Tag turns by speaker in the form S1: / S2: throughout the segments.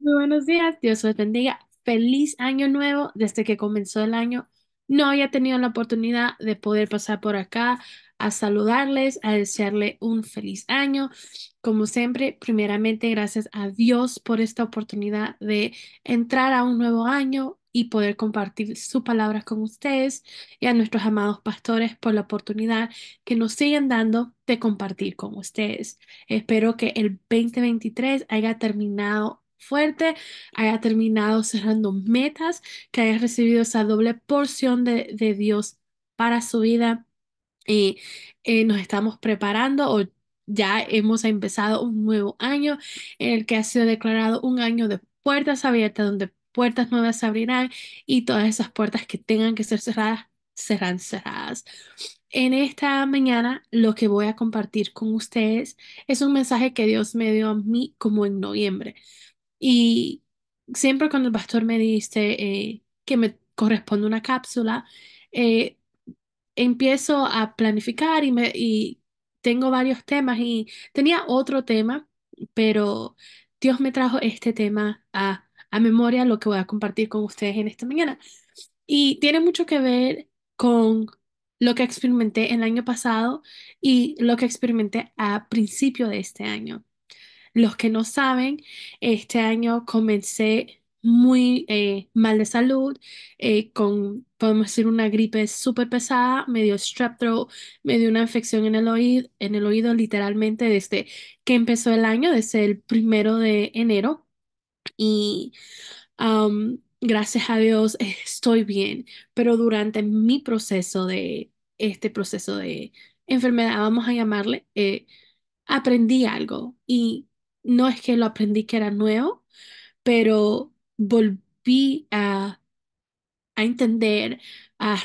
S1: Muy buenos días, Dios los bendiga. Feliz año nuevo. Desde que comenzó el año, no había tenido la oportunidad de poder pasar por acá a saludarles, a desearle un feliz año. Como siempre, primeramente, gracias a Dios por esta oportunidad de entrar a un nuevo año y poder compartir su palabra con ustedes y a nuestros amados pastores por la oportunidad que nos siguen dando de compartir con ustedes. Espero que el 2023 haya terminado fuerte, haya terminado cerrando metas, que haya recibido esa doble porción de Dios para su vida. Y nos estamos preparando o ya hemos empezado un nuevo año en el que ha sido declarado un año de puertas abiertas, donde puertas nuevas se abrirán y todas esas puertas que tengan que ser cerradas serán cerradas. En esta mañana lo que voy a compartir con ustedes es un mensaje que Dios me dio a mí como en noviembre. Y siempre cuando el pastor me dice que me corresponde una cápsula, eh, empiezo a planificar y tengo varios temas y tenía otro tema, pero Dios me trajo este tema a memoria, lo que voy a compartir con ustedes en esta mañana. Y tiene mucho que ver con lo que experimenté el año pasado y lo que experimenté a principio de este año. Los que no saben, este año comencé muy mal de salud, podemos decir, una gripe súper pesada, me dio strep throat, me dio una infección en el oído literalmente desde que empezó el año, desde el 1 de enero. Y gracias a Dios estoy bien, pero durante mi proceso este proceso de enfermedad, vamos a llamarle, aprendí algo y no es que lo aprendí que era nuevo, pero volví a entender, a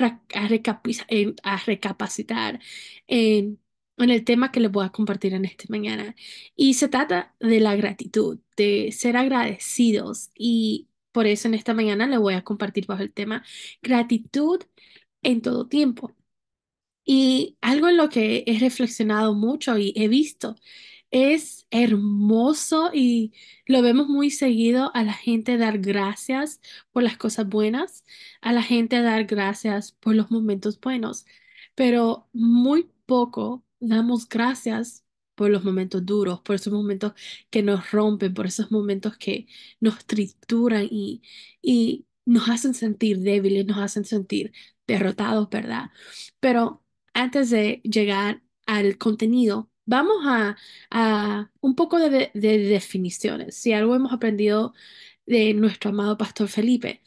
S1: recapacitar en el tema que les voy a compartir en esta mañana. Y se trata de la gratitud, de ser agradecidos. Y por eso en esta mañana le voy a compartir bajo el tema gratitud en todo tiempo. Y algo en lo que he reflexionado mucho y he visto es hermoso y lo vemos muy seguido a la gente dar gracias por las cosas buenas, a la gente dar gracias por los momentos buenos, pero muy poco damos gracias por los momentos duros, por esos momentos que nos rompen, por esos momentos que nos trituran y nos hacen sentir débiles, nos hacen sentir derrotados, ¿verdad? Pero antes de llegar al contenido, vamos a un poco de definiciones. Si algo hemos aprendido de nuestro amado Pastor Felipe,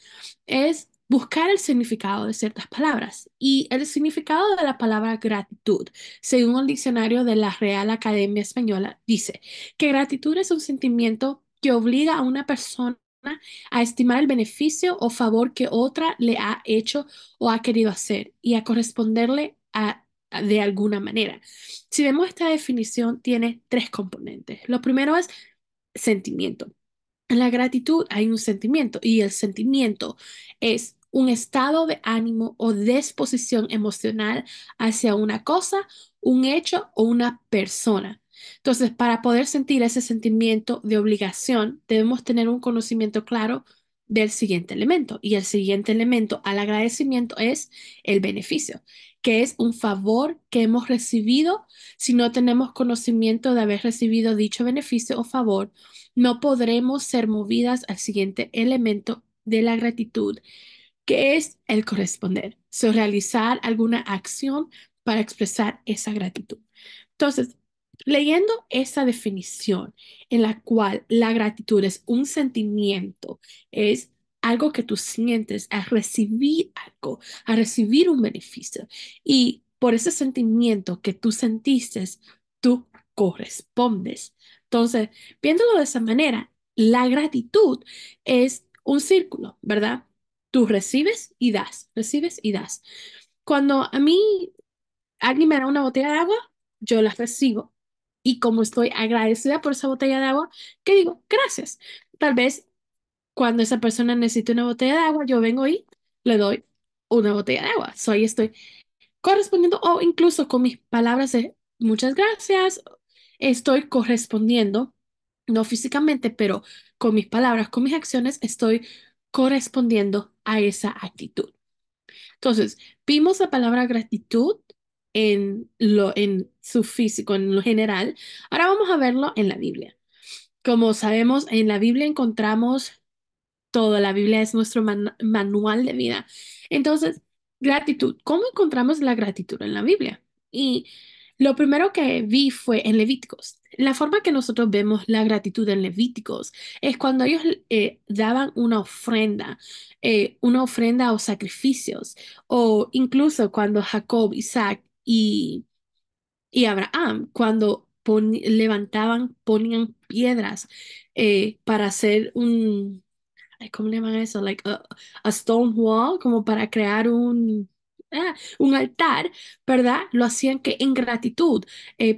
S1: es buscar el significado de ciertas palabras. Y el significado de la palabra gratitud, según el diccionario de la Real Academia Española, dice que gratitud es un sentimiento que obliga a una persona a estimar el beneficio o favor que otra le ha hecho o ha querido hacer y a corresponderle de alguna manera. Si vemos esta definición, tiene tres componentes. Lo primero es sentimiento. En la gratitud hay un sentimiento y el sentimiento es un estado de ánimo o disposición emocional hacia una cosa, un hecho o una persona. Entonces, para poder sentir ese sentimiento de obligación, debemos tener un conocimiento claro del siguiente elemento. Y el siguiente elemento al agradecimiento es el beneficio, que es un favor que hemos recibido. Si no tenemos conocimiento de haber recibido dicho beneficio o favor, no podremos ser movidas al siguiente elemento de la gratitud, que es el corresponder, realizar alguna acción para expresar esa gratitud. Entonces, leyendo esa definición en la cual la gratitud es un sentimiento, es algo que tú sientes al recibir algo, a recibir un beneficio. Y por ese sentimiento que tú sentiste, tú correspondes. Entonces, viéndolo de esa manera, la gratitud es un círculo, ¿verdad? Tú recibes y das. Cuando a mí alguien me da una botella de agua, yo la recibo. Y como estoy agradecida por esa botella de agua, ¿qué digo? Gracias. Tal vez cuando esa persona necesite una botella de agua, yo vengo y le doy una botella de agua. Ahí estoy correspondiendo o incluso con mis palabras de muchas gracias, estoy correspondiendo no físicamente, pero con mis palabras, con mis acciones, estoy correspondiendo a esa actitud. Entonces, vimos la palabra gratitud en su físico, en lo general. Ahora vamos a verlo en la Biblia. Como sabemos, en la Biblia encontramos todo. La Biblia es nuestro manual de vida. Entonces, gratitud. ¿Cómo encontramos la gratitud en la Biblia? Y lo primero que vi fue en Levíticos. La forma que nosotros vemos la gratitud en Levíticos es cuando ellos daban una ofrenda o sacrificios, o incluso cuando Jacob, Isaac y Abraham, cuando levantaban, ponían piedras para hacer ay, ¿cómo le llaman eso? Like a stone wall, como para crear un altar, ¿verdad? Lo hacían que en gratitud,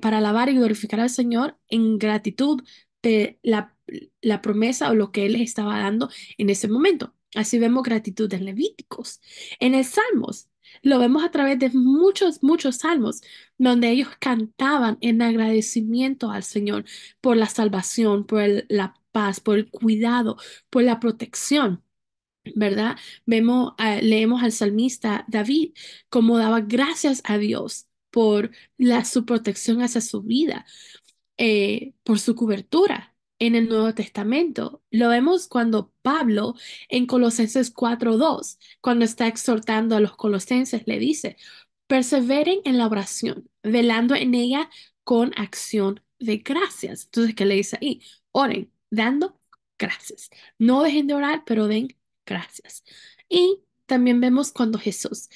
S1: para alabar y glorificar al Señor, en gratitud de la promesa o lo que Él les estaba dando en ese momento. Así vemos gratitud en Levíticos. En el Salmos, lo vemos a través de muchos, muchos salmos, donde ellos cantaban en agradecimiento al Señor por la salvación, por la paz, por el cuidado, por la protección, ¿verdad? Leemos al salmista David como daba gracias a Dios por su protección hacia su vida, por su cobertura. En el Nuevo Testamento lo vemos cuando Pablo en Colosenses 4:2, cuando está exhortando a los colosenses, le dice, perseveren en la oración, velando en ella con acción de gracias. Entonces, ¿qué le dice ahí? Oren, dando gracias. No dejen de orar, pero den gracias. Y también vemos cuando Jesús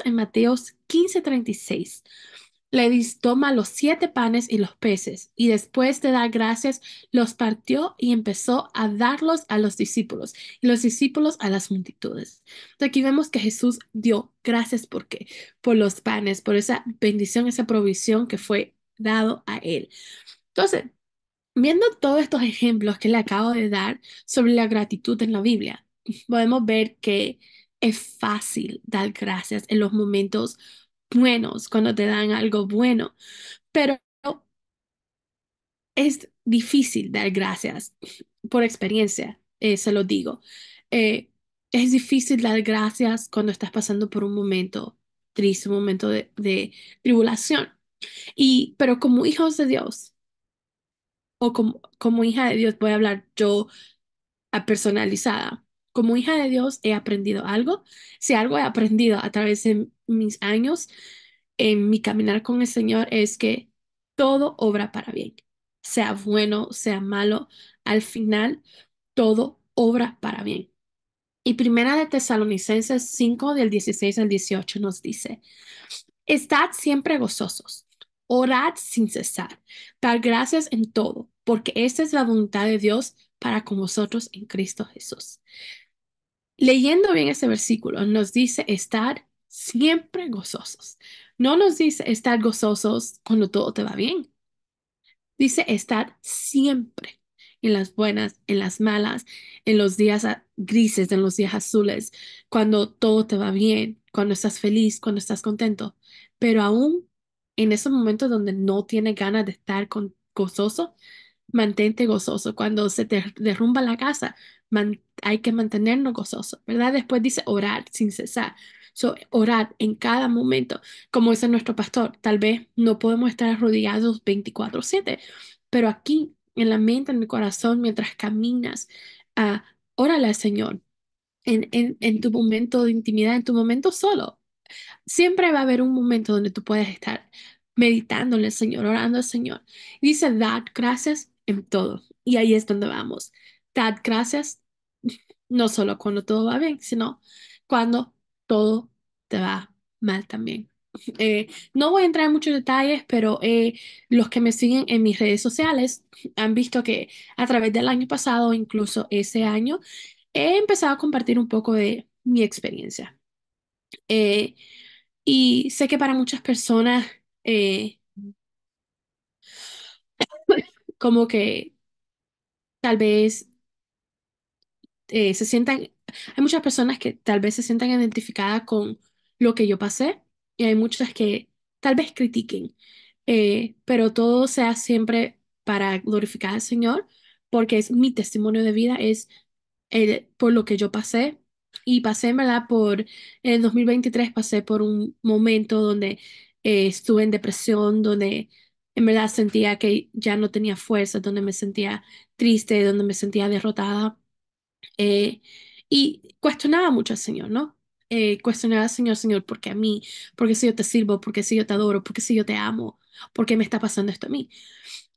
S1: en Mateos 15:36 toma los 7 panes y los peces, y después de dar gracias, los partió y empezó a darlos a los discípulos, y los discípulos a las multitudes. Entonces, aquí vemos que Jesús dio gracias por los panes, por esa bendición, esa provisión que fue dado a él. Entonces, viendo todos estos ejemplos que le acabo de dar sobre la gratitud en la Biblia, podemos ver que es fácil dar gracias en los momentos buenos, cuando te dan algo bueno, pero es difícil dar gracias por experiencia, se lo digo. Eh, es difícil dar gracias cuando estás pasando por un momento triste, un momento de tribulación. Pero como hijos de Dios, o como hija de Dios, voy a hablar yo a personalizada. Como hija de Dios he aprendido algo. Si algo he aprendido a través de mis años en mi caminar con el Señor es que todo obra para bien, sea bueno, sea malo, al final todo obra para bien. Y Primera de Tesalonicenses 5 del 16 al 18 nos dice, estad siempre gozosos, orad sin cesar, dar gracias en todo, porque esta es la voluntad de Dios para con vosotros en Cristo Jesús. Leyendo bien ese versículo, nos dice estar siempre gozosos. No nos dice estar gozosos cuando todo te va bien. Dice estar siempre en las buenas, en las malas, en los días grises, en los días azules, cuando todo te va bien, cuando estás feliz, cuando estás contento. Pero aún en esos momentos donde no tienes ganas de estar gozoso, mantente gozoso. Cuando se te derrumba la casa, hay que mantenernos gozosos, ¿verdad? Después dice orar sin cesar. Orar en cada momento, como dice nuestro pastor, tal vez no podemos estar arrodillados 24/7, pero aquí en la mente, en el corazón, mientras caminas, órale al Señor en tu momento de intimidad, en tu momento solo. Siempre va a haber un momento donde tú puedes estar meditando en el Señor, orando al Señor. Y dice, dad gracias en todo. Y ahí es donde vamos. Dad gracias no solo cuando todo va bien, sino cuando todo te va mal también. No voy a entrar en muchos detalles, pero los que me siguen en mis redes sociales han visto que a través del año pasado, incluso ese año, he empezado a compartir un poco de mi experiencia. Eh, y sé que para muchas personas, eh, como que tal vez se sientan, hay muchas personas que tal vez se sientan identificadas con lo que yo pasé y hay muchas que tal vez critiquen, pero todo sea siempre para glorificar al Señor, porque es mi testimonio de vida, es por lo que yo pasé. Y pasé, en verdad, en el 2023 pasé por un momento donde estuve en depresión, donde en verdad sentía que ya no tenía fuerza, donde me sentía triste, donde me sentía derrotada. eh, y cuestionaba mucho al Señor, ¿no? Cuestionaba al Señor, Señor, ¿por qué a mí? ¿Por qué si yo te sirvo? ¿Por qué si yo te adoro? ¿Por qué si yo te amo? ¿Por qué me está pasando esto a mí?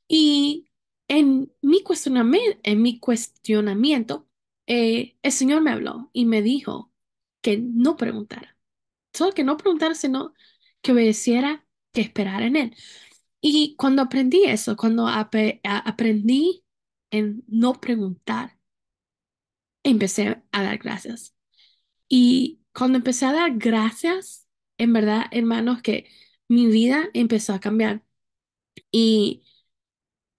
S1: Y en mi cuestionamiento, el Señor me habló y me dijo que no preguntara. Solo que no preguntara, sino que obedeciera, que esperara en Él. Y cuando aprendí eso, cuando aprendí en no preguntar, empecé a dar gracias. Y cuando empecé a dar gracias, en verdad, hermanos, que mi vida empezó a cambiar. Y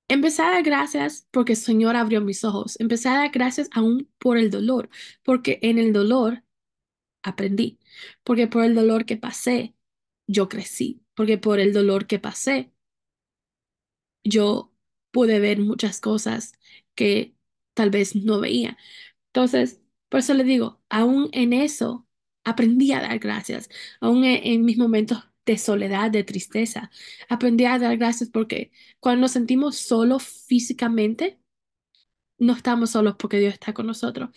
S1: empecé a dar gracias porque el Señor abrió mis ojos. Empecé a dar gracias aún por el dolor, porque en el dolor aprendí. Porque por el dolor que pasé, yo crecí. Porque por el dolor que pasé, yo pude ver muchas cosas que tal vez no veía. Entonces, por eso le digo, aún en eso aprendí a dar gracias, aún en mis momentos de soledad, de tristeza, aprendí a dar gracias porque cuando nos sentimos solos físicamente, no estamos solos porque Dios está con nosotros.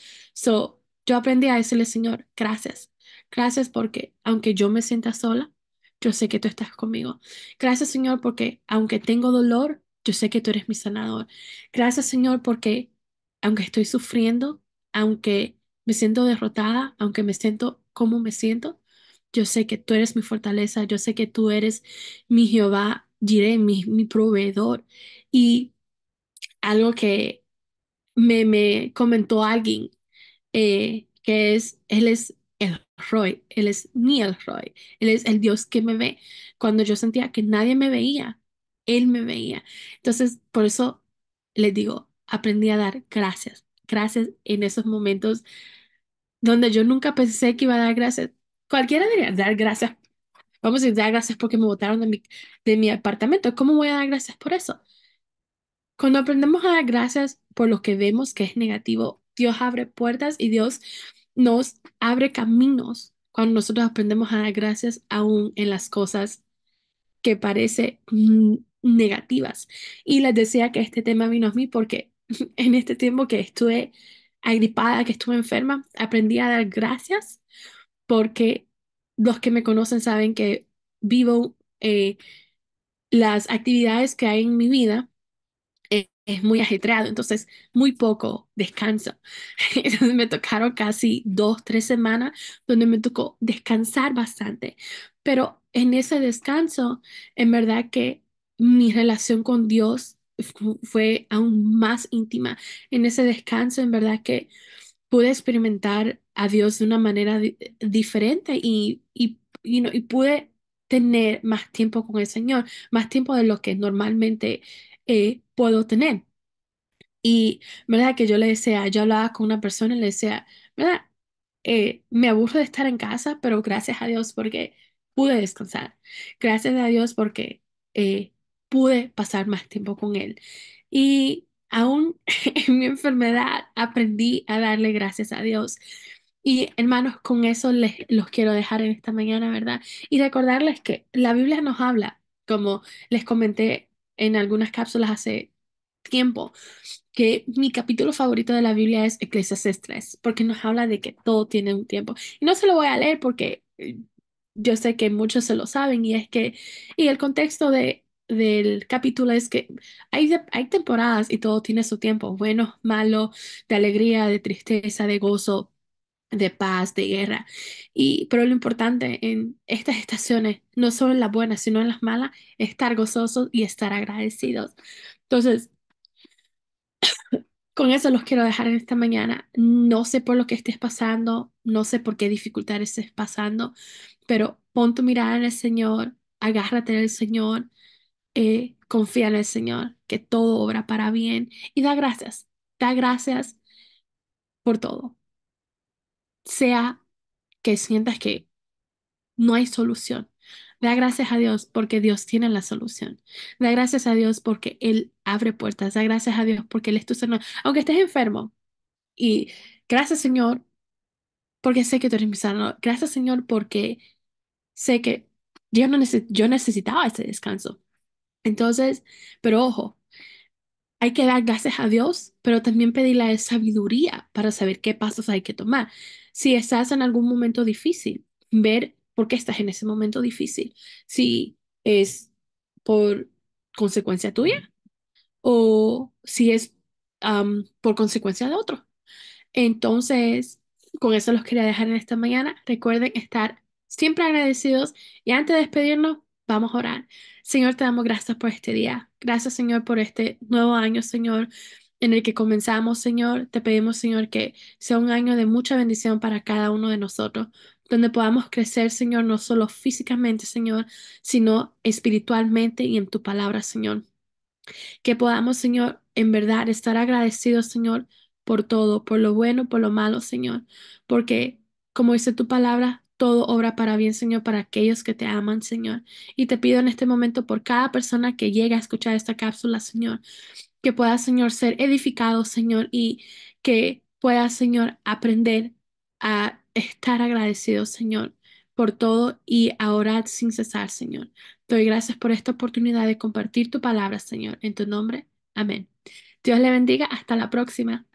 S1: Yo aprendí a decirle, Señor, gracias. Gracias porque aunque yo me sienta sola, yo sé que tú estás conmigo. Gracias, Señor, porque aunque tengo dolor, yo sé que tú eres mi sanador. Gracias, Señor, porque aunque estoy sufriendo, aunque me siento derrotada, aunque me siento como me siento, yo sé que tú eres mi fortaleza, yo sé que tú eres mi Jehová, Jireh, mi proveedor. Y algo que me comentó alguien él es el Roy, él es mi el Roy, él es el Dios que me ve. Cuando yo sentía que nadie me veía, él me veía. Entonces, por eso les digo, aprendí a dar gracias, gracias en esos momentos donde yo nunca pensé que iba a dar gracias. Cualquiera diría dar gracias, vamos a decir, dar gracias porque me botaron de mi apartamento. ¿Cómo voy a dar gracias por eso? Cuando aprendemos a dar gracias por lo que vemos que es negativo, Dios abre puertas y Dios nos abre caminos cuando nosotros aprendemos a dar gracias aún en las cosas que parece negativas. Y les decía que este tema vino a mí porque en este tiempo que estuve agripada, que estuve enferma, aprendí a dar gracias porque los que me conocen saben que vivo las actividades que hay en mi vida es muy ajetreado, entonces muy poco descanso. Entonces me tocaron casi 2, 3 semanas donde me tocó descansar bastante, pero en ese descanso, en verdad que mi relación con Dios fue aún más íntima. En ese descanso, en verdad que pude experimentar a Dios de una manera diferente y pude tener más tiempo con el Señor, más tiempo de lo que normalmente puedo tener. Y, ¿verdad? Que yo le decía, yo hablaba con una persona y le decía, ¿verdad? Me aburro de estar en casa, pero gracias a Dios porque pude descansar. Gracias a Dios porque eh, pude pasar más tiempo con Él. Y aún en mi enfermedad aprendí a darle gracias a Dios. Y hermanos, con eso los quiero dejar en esta mañana, ¿verdad? Y recordarles que la Biblia nos habla, como les comenté en algunas cápsulas hace tiempo, que mi capítulo favorito de la Biblia es Eclesiastes 3, porque nos habla de que todo tiene un tiempo. Y no se lo voy a leer porque yo sé que muchos se lo saben y es que, y el contexto del capítulo es que hay temporadas y todo tiene su tiempo, bueno, malo, de alegría, de tristeza, de gozo, de paz, de guerra. Pero lo importante en estas estaciones, no solo en las buenas, sino en las malas, es estar gozosos y estar agradecidos. Entonces, con eso los quiero dejar en esta mañana. No sé por lo que estés pasando, no sé por qué dificultades estés pasando, pero pon tu mirada en el Señor, agárrate del Señor, confía en el Señor, que todo obra para bien y da gracias por todo. Sea que sientas que no hay solución, Da gracias a Dios porque Dios tiene la solución. Da gracias a Dios porque Él abre puertas. Da gracias a Dios porque Él es tu Señor. Aunque estés enfermo. Y gracias, Señor, porque sé que tú eres mi sanador. Gracias, Señor, porque sé que yo necesitaba ese descanso. Entonces, pero ojo, hay que dar gracias a Dios, pero también pedirle a él sabiduría para saber qué pasos hay que tomar. Si estás en algún momento difícil, ver por qué estás en ese momento difícil. Si es por consecuencia tuya o si es por consecuencia de otro. Entonces, con eso los quería dejar en esta mañana. Recuerden estar siempre agradecidos y antes de despedirnos, vamos a orar. Señor, te damos gracias por este día. Gracias, Señor, por este nuevo año, Señor, en el que comenzamos, Señor. Te pedimos, Señor, que sea un año de mucha bendición para cada uno de nosotros, donde podamos crecer, Señor, no solo físicamente, Señor, sino espiritualmente y en tu palabra, Señor. Que podamos, Señor, en verdad estar agradecidos, Señor, por todo, por lo bueno, por lo malo, Señor. Porque, como dice tu palabra, todo obra para bien, Señor, para aquellos que te aman, Señor. Y te pido en este momento por cada persona que llega a escuchar esta cápsula, Señor, que pueda, Señor, ser edificado, Señor, y que pueda, Señor, aprender a estar agradecido, Señor, por todo y a orar sin cesar, Señor. Te doy gracias por esta oportunidad de compartir tu palabra, Señor. En tu nombre, amén. Dios le bendiga. Hasta la próxima.